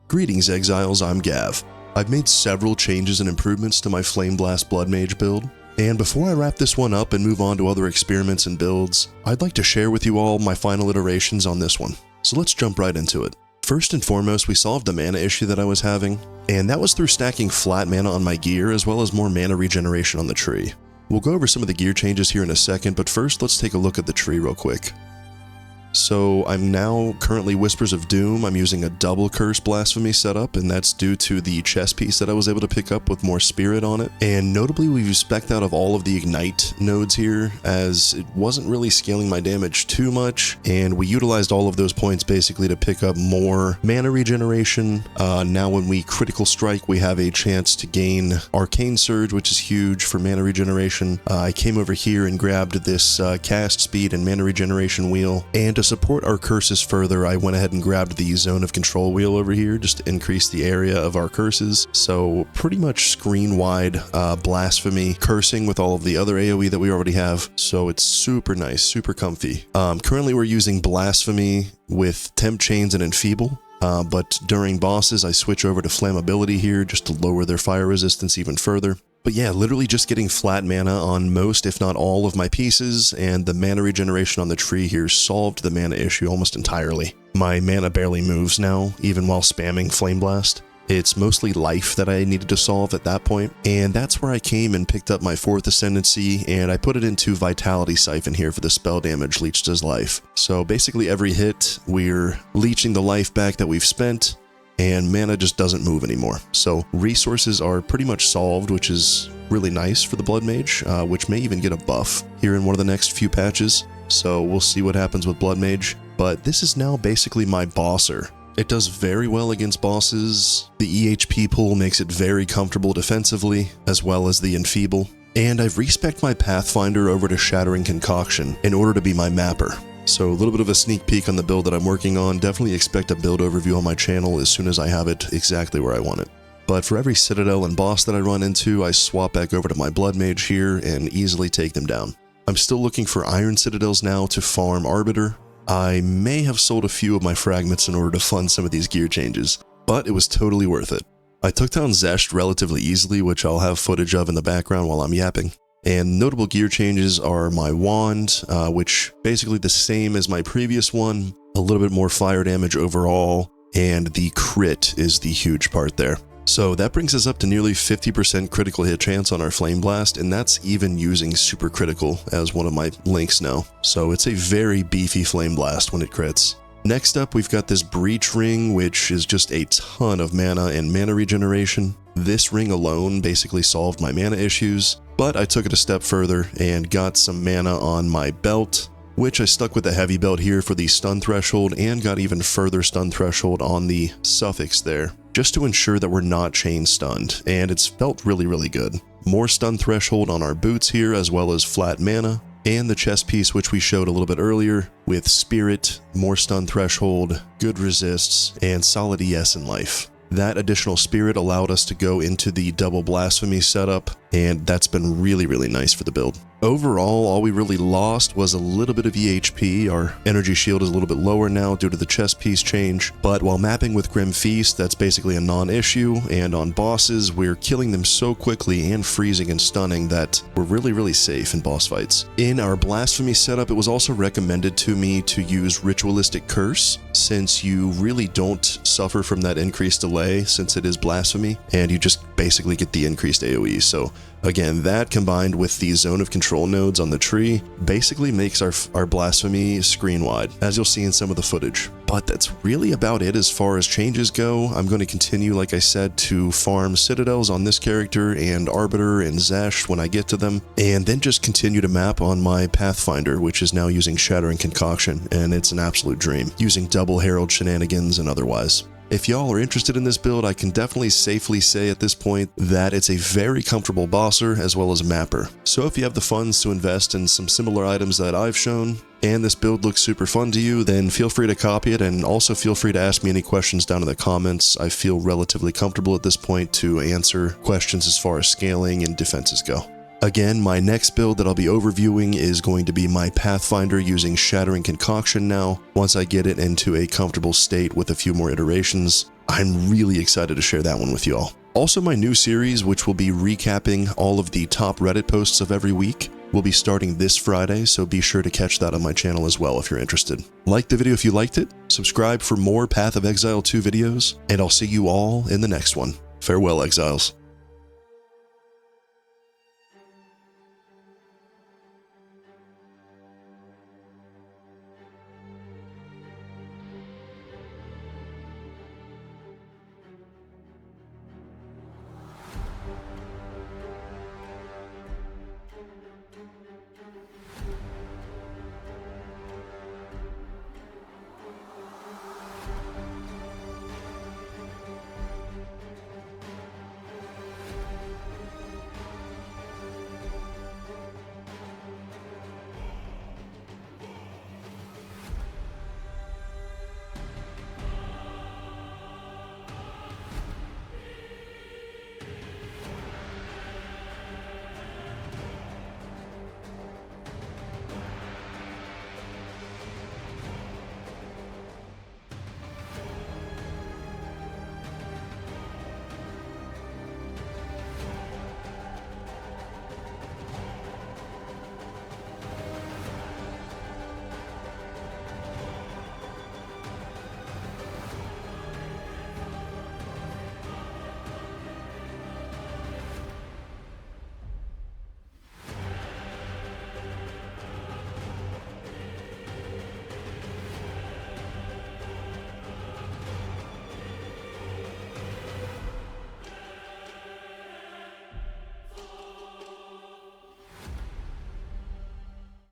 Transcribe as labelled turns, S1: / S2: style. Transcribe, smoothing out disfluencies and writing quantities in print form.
S1: Greetings Exiles, I'm Gav. I've made several changes and improvements to my Flameblast Bloodmage build, and before I wrap this one up and move on to other experiments and builds, I'd like to share with you all my final iterations on this one. So let's jump right into it. First and foremost, we solved the mana issue that I was having, and that was through stacking flat mana on my gear as well as more mana regeneration on the tree. We'll go over some of the gear changes here in a second, but first let's take a look at the tree real quick. So I'm now currently Whispers of Doom. I'm using a double Curse Blasphemy setup, and that's due to the chest piece that I was able to pick up with more spirit on it. And notably, we've spec'd out of all of the Ignite nodes here, as it wasn't really scaling my damage too much, and we utilized all of those points basically to pick up more mana regeneration. Now when we critical strike, we have a chance to gain Arcane Surge, which is huge for mana regeneration. I came over here and grabbed this cast speed and mana regeneration wheel, and to support our curses further, I went ahead and grabbed the Zone of Control wheel over here just to increase the area of our curses. So pretty much screen-wide blasphemy cursing with all of the other AoE that we already have. So it's super nice, super comfy. Currently we're using blasphemy with temp chains and enfeeble. But during bosses, I switch over to flammability here just to lower their fire resistance even further. But yeah, literally just getting flat mana on most, if not all, of my pieces, and the mana regeneration on the tree here solved the mana issue almost entirely. My mana barely moves now, even while spamming Flameblast. It's mostly life that I needed to solve at that point, and that's where I came and picked up my 4th Ascendancy, and I put it into Vitality Siphon here for the spell damage leeched as life. So basically every hit, we're leeching the life back that we've spent, and mana just doesn't move anymore. So resources are pretty much solved, which is really nice for the Blood Mage, which may even get a buff here in one of the next few patches. So we'll see what happens with Blood Mage. But this is now basically my bosser. It does very well against bosses. The EHP pool makes it very comfortable defensively, as well as the enfeeble. And I've respec'd my Pathfinder over to Shattering Concoction in order to be my mapper. So a little bit of a sneak peek on the build that I'm working on. Definitely expect a build overview on my channel as soon as I have it exactly where I want it. But for every citadel and boss that I run into, I swap back over to my Blood Mage here and easily take them down. I'm still looking for Iron Citadels now to farm Arbiter. I may have sold a few of my fragments in order to fund some of these gear changes, but it was totally worth it. I took down Zesht relatively easily, which I'll have footage of in the background while I'm yapping. And notable gear changes are my wand, which basically the same as my previous one, a little bit more fire damage overall, and the crit is the huge part there. So that brings us up to nearly 50% critical hit chance on our Flameblast, and that's even using super critical as one of my links now. So it's a very beefy Flameblast when it crits. Next up, we've got this Breach Ring, which is just a ton of mana and mana regeneration. This ring alone basically solved my mana issues, but I took it a step further and got some mana on my belt, which I stuck with the heavy belt here for the stun threshold and got even further stun threshold on the suffix there, just to ensure that we're not chain stunned, and it's felt really good. More stun threshold on our boots here as well as flat mana, and the chest piece which we showed a little bit earlier with spirit, more stun threshold, good resists, and solid ES in life. That additional spirit allowed us to go into the double blasphemy setup, and that's been really nice for the build. Overall, all we really lost was a little bit of EHP. Our energy shield is a little bit lower now due to the chest piece change, but while mapping with Grim Feast, that's basically a non-issue, and on bosses, we're killing them so quickly and freezing and stunning that we're really safe in boss fights. In our blasphemy setup, it was also recommended to me to use Ritualistic Curse, since you really don't suffer from that increased delay since it is blasphemy, and you just basically get the increased AoE. So again, that combined with the Zone of Control nodes on the tree basically makes our blasphemy screen wide, as you'll see in some of the footage. But that's really about it as far as changes go. I'm going to continue, like I said, to farm citadels on this character and Arbiter and Zesh when I get to them, and then just continue to map on my Pathfinder, which is now using Shattering Concoction, and it's an absolute dream, using double Herald shenanigans and otherwise. If y'all are interested in this build, I can definitely safely say at this point that it's a very comfortable bosser as well as mapper. So if you have the funds to invest in some similar items that I've shown, and this build looks super fun to you, then feel free to copy it, and also feel free to ask me any questions down in the comments. I feel relatively comfortable at this point to answer questions as far as scaling and defenses go. Again, my next build that I'll be overviewing is going to be my Pathfinder using Shattering Concoction now, once I get it into a comfortable state with a few more iterations. I'm really excited to share that one with you all. Also, my new series, which will be recapping all of the top Reddit posts of every week, will be starting this Friday, so be sure to catch that on my channel as well if you're interested. Like the video if you liked it, subscribe for more Path of Exile 2 videos, and I'll see you all in the next one. Farewell, Exiles.